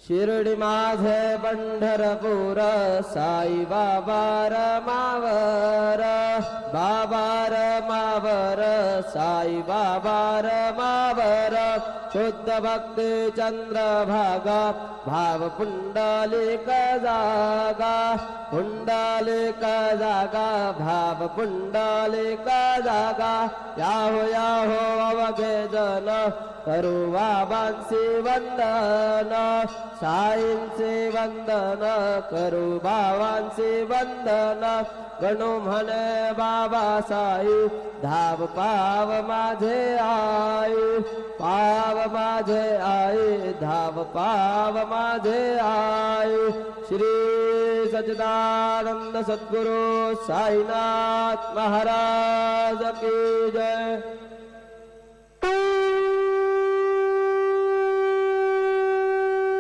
शिर्डी माझे पंढरपूर साई बाबा रमावर बाबा रमावर साई बाबा रमावर शुद्ध भक्ती चंद्रभागा भाव पुंडलिक जागा पुंडलिक जागा भाव पुंडलिक जागा याहो याहो अवघे जन करू बाबांसी वंदन साईंचे वंदन करू बाबांचे वंदन गणू म्हणे बाबा साई धाव पाव माझे आई पाव माझे आई धाव पाव माझे आई श्री सच्चिदानंद सद्गुरु साईनाथ महाराज की जय।